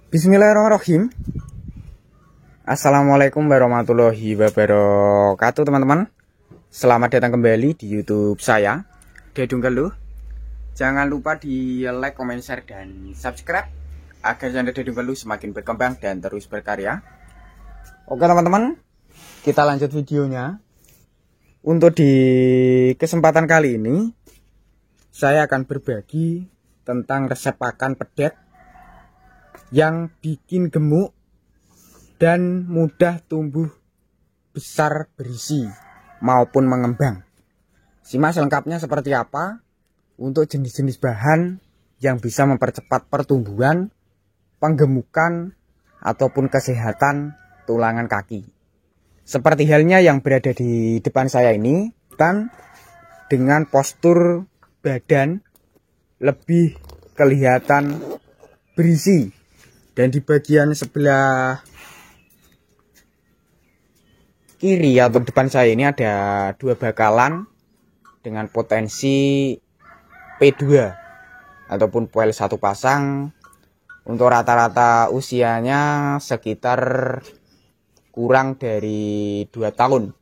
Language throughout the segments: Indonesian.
Bismillahirrahmanirrahim. Assalamualaikum warahmatullahi wabarakatuh, teman-teman. Selamat datang kembali di YouTube saya, Dedung Keluh. Jangan lupa di like, comment, share, dan subscribe agar channel Dedung Keluh semakin berkembang dan terus berkarya. Oke teman-teman, kita lanjut videonya. Untuk di kesempatan kali ini, saya akan berbagi tentang resep pakan pedet yang bikin gemuk dan mudah tumbuh besar, berisi maupun mengembang. Simak selengkapnya seperti apa untuk jenis-jenis bahan yang bisa mempercepat pertumbuhan, penggemukan, ataupun kesehatan tulangan kaki. Seperti halnya yang berada di depan saya ini, dan dengan postur badan lebih kelihatan berisi. Dan di bagian sebelah kiri atau depan saya ini ada dua bakalan dengan potensi P2 ataupun poel satu pasang. Untuk rata-rata usianya sekitar kurang dari 2 tahun.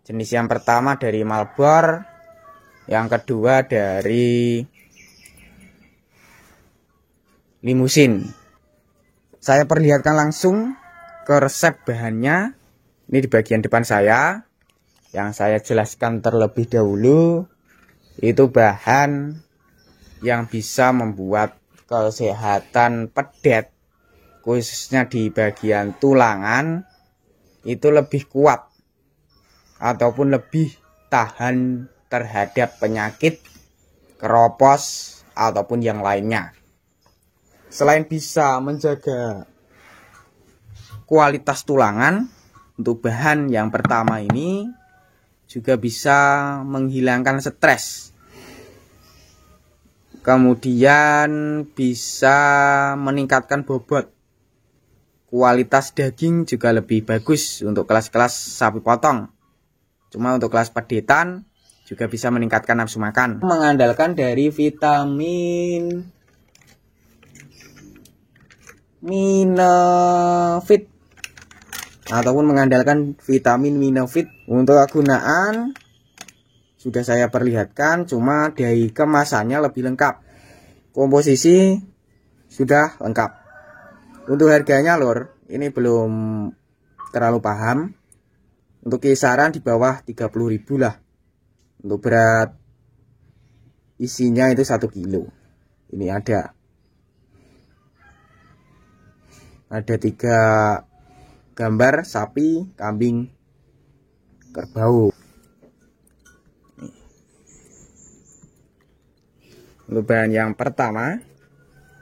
Jenis yang pertama dari Malbor, yang kedua dari Limusin. Saya perlihatkan langsung ke resep bahannya. Ini di bagian depan saya. Yang saya jelaskan terlebih dahulu, itu bahan yang bisa membuat kesehatan pedet, khususnya di bagian tulangan, itu lebih kuat ataupun lebih tahan terhadap penyakit, keropos, ataupun yang lainnya. Selain bisa menjaga kualitas tulangan, untuk bahan yang pertama ini juga bisa menghilangkan stres. Kemudian bisa meningkatkan bobot. Kualitas daging juga lebih bagus untuk kelas-kelas sapi potong. Cuma untuk kelas pedetan juga bisa meningkatkan nafsu makan. Mengandalkan dari vitamin Minofit ataupun mengandalkan vitamin Minofit. Untuk kegunaan sudah saya perlihatkan, cuma dari kemasannya lebih lengkap, komposisi sudah lengkap. Untuk harganya lor, ini belum terlalu paham. Untuk kisaran di bawah 30.000 lah. Untuk berat isinya itu 1 kilo. Ini ada 3 gambar sapi, kambing, kerbau. Untuk bahan yang pertama,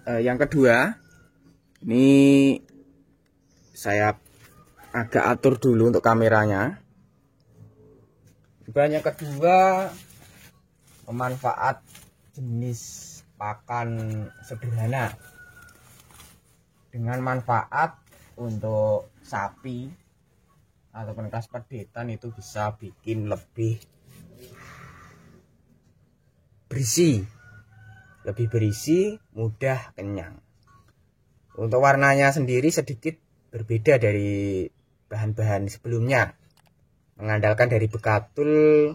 yang kedua, ini saya agak atur dulu untuk kameranya. Bahan yang kedua, pemanfaat jenis pakan sederhana dengan manfaat untuk sapi ataupun kelas pedetan, itu bisa bikin lebih berisi, mudah kenyang. Untuk warnanya sendiri sedikit berbeda dari bahan-bahan sebelumnya, mengandalkan dari bekatul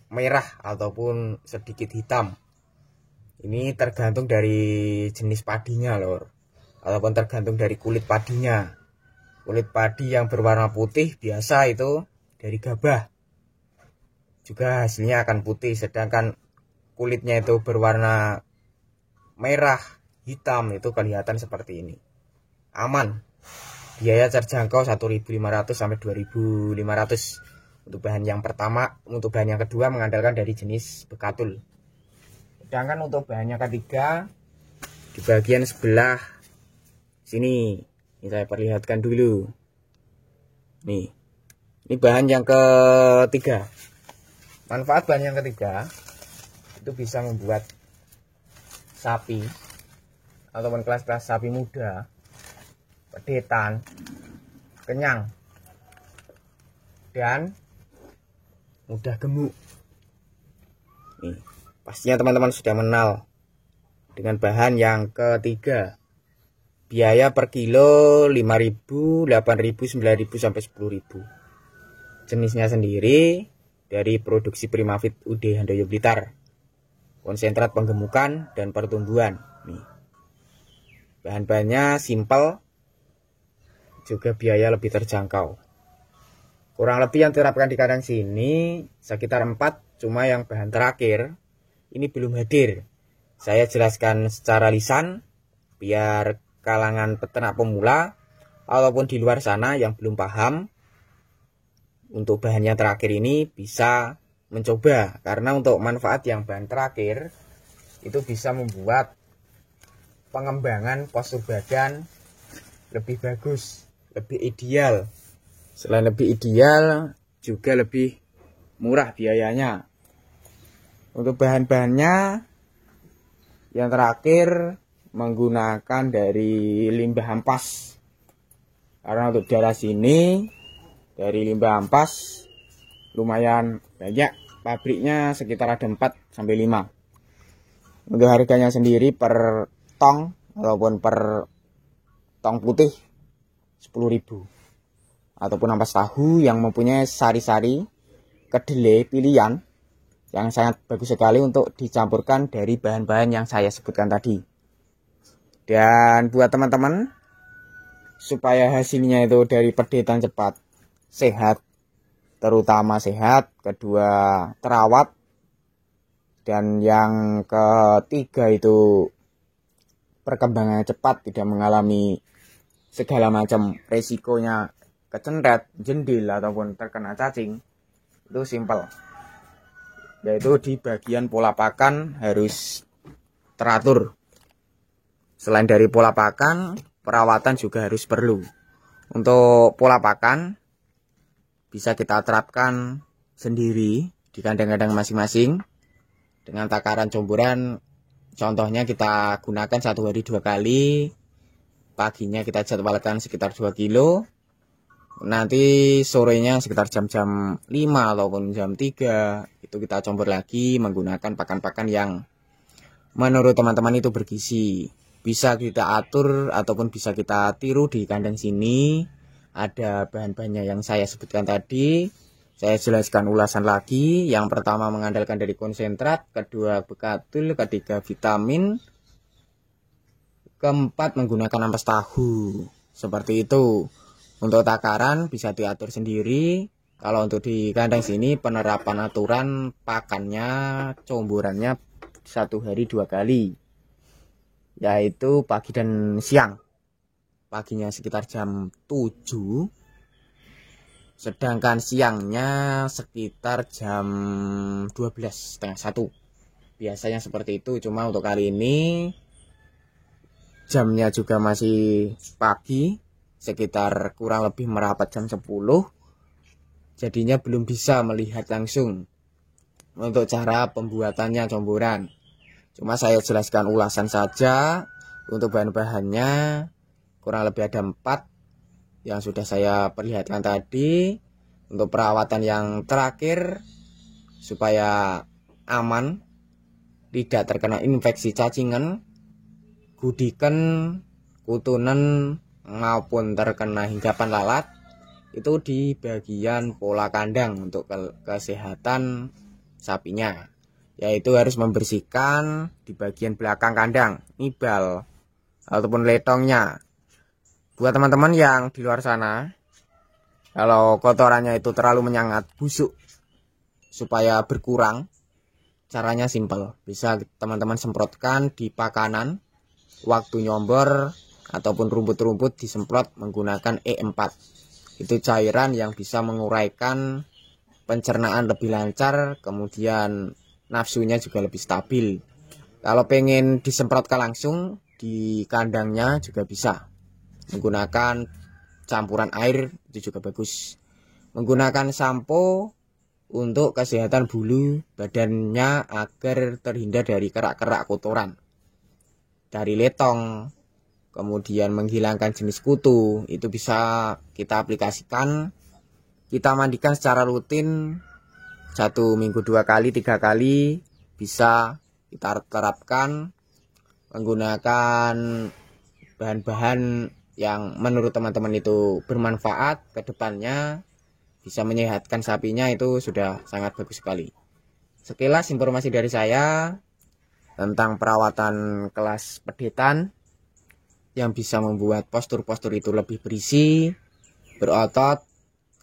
merah ataupun sedikit hitam. Ini tergantung dari jenis padinya lor, ataupun tergantung dari kulit padinya. Kulit padi yang berwarna putih biasa itu dari gabah, juga hasilnya akan putih. Sedangkan kulitnya itu berwarna merah, hitam, itu kelihatan seperti ini. Aman. Biaya terjangkau 1.500 sampai 2.500 untuk bahan yang pertama. Untuk bahan yang kedua mengandalkan dari jenis bekatul. Sedangkan untuk bahan yang ketiga, di bagian sebelah sini, ini saya perlihatkan dulu. Nih, ini bahan yang ketiga. Manfaat bahan yang ketiga itu bisa membuat sapi ataupun kelas-kelas sapi muda, pedetan, kenyang dan mudah gemuk. Nih, pastinya teman-teman sudah mengenal dengan bahan yang ketiga. Biaya per kilo 5.000, 8.000, 9.000 sampai 10.000. Jenisnya sendiri dari produksi Primavit UD Handoyo Blitar. Konsentrat penggemukan dan pertumbuhan. Nih. Bahan-bahannya simpel, juga biaya lebih terjangkau. Kurang lebih yang diterapkan di kandang sini sekitar 4, cuma yang bahan terakhir ini belum hadir. Saya jelaskan secara lisan biar kalangan peternak pemula ataupun di luar sana yang belum paham untuk bahannya terakhir ini bisa mencoba, karena untuk manfaat yang bahan terakhir itu bisa membuat pengembangan postur badan lebih bagus, lebih ideal. Selain lebih ideal juga lebih murah biayanya. Untuk bahan-bahannya yang terakhir menggunakan dari limbah ampas, karena untuk daerah sini dari limbah ampas lumayan banyak, pabriknya sekitar ada 4-5. Untuk harganya sendiri per tong ataupun per tong putih 10.000. Ataupun ampas tahu yang mempunyai sari-sari kedelai pilihan yang sangat bagus sekali untuk dicampurkan dari bahan-bahan yang saya sebutkan tadi. Dan buat teman-teman, supaya hasilnya itu dari pedetan cepat, sehat, terutama sehat, kedua terawat, dan yang ketiga itu perkembangannya cepat, tidak mengalami segala macam resikonya kecentret, jendil, ataupun terkena cacing, itu simpel. Yaitu di bagian pola pakan harus teratur. Selain dari pola pakan, perawatan juga harus perlu. Untuk pola pakan bisa kita terapkan sendiri di kandang-kandang masing-masing dengan takaran comburan. Contohnya kita gunakan 1 hari 2 kali. Paginya kita jadwalkan sekitar 2 kilo. Nanti sorenya sekitar jam-jam 5 ataupun jam 3 itu kita combur lagi menggunakan pakan-pakan yang menurut teman-teman itu bergizi. Bisa kita atur ataupun bisa kita tiru di kandang sini. Ada bahan-bahannya yang saya sebutkan tadi. Saya jelaskan ulasan lagi. Yang pertama mengandalkan dari konsentrat, kedua bekatul, ketiga vitamin, keempat menggunakan ampas tahu. Seperti itu. Untuk takaran bisa diatur sendiri. Kalau untuk di kandang sini penerapan aturan pakannya, comburannya 1 hari 2 kali. Yaitu pagi dan siang. Paginya sekitar jam 7, sedangkan siangnya sekitar jam 12, setengah 1. Biasanya seperti itu, cuma untuk kali ini jamnya juga masih pagi, sekitar kurang lebih merapat jam 10. Jadinya belum bisa melihat langsung untuk cara pembuatannya comburan. Cuma saya jelaskan ulasan saja. Untuk bahan-bahannya kurang lebih ada 4 yang sudah saya perlihatkan tadi. Untuk perawatan yang terakhir supaya aman, tidak terkena infeksi cacingan, gudiken, kutunen, maupun terkena hinggapan lalat, itu di bagian pola kandang untuk kesehatan sapinya. Yaitu harus membersihkan di bagian belakang kandang, nibal ataupun letongnya. Buat teman-teman yang di luar sana, kalau kotorannya itu terlalu menyangat, busuk, supaya berkurang, caranya simpel. Bisa teman-teman semprotkan di pakanan, waktu nyombor, ataupun rumput-rumput disemprot menggunakan E4. Itu cairan yang bisa menguraikan pencernaan lebih lancar, kemudian nafsunya juga lebih stabil. Kalau pengen disemprotkan langsung di kandangnya juga bisa. Menggunakan campuran air itu juga bagus. Menggunakan sampo untuk kesehatan bulu badannya agar terhindar dari kerak-kerak kotoran dari letong, kemudian menghilangkan jenis kutu, itu bisa kita aplikasikan. Kita mandikan secara rutin 1 minggu 2 kali 3 kali bisa kita terapkan. Menggunakan bahan-bahan yang menurut teman-teman itu bermanfaat ke depannya, bisa menyehatkan sapinya, itu sudah sangat bagus sekali. Sekilas informasi dari saya tentang perawatan kelas pedetan yang bisa membuat postur-postur itu lebih berisi, berotot,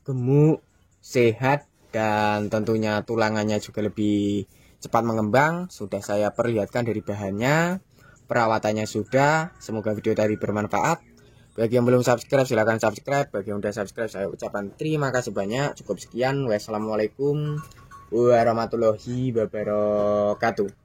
gemuk, sehat, dan tentunya tulangannya juga lebih cepat mengembang. Sudah saya perlihatkan dari bahannya, perawatannya sudah. Semoga video tadi bermanfaat. Bagi yang belum subscribe silahkan subscribe. Bagi yang sudah subscribe saya ucapkan terima kasih banyak. Cukup sekian. Wassalamualaikum warahmatullahi wabarakatuh.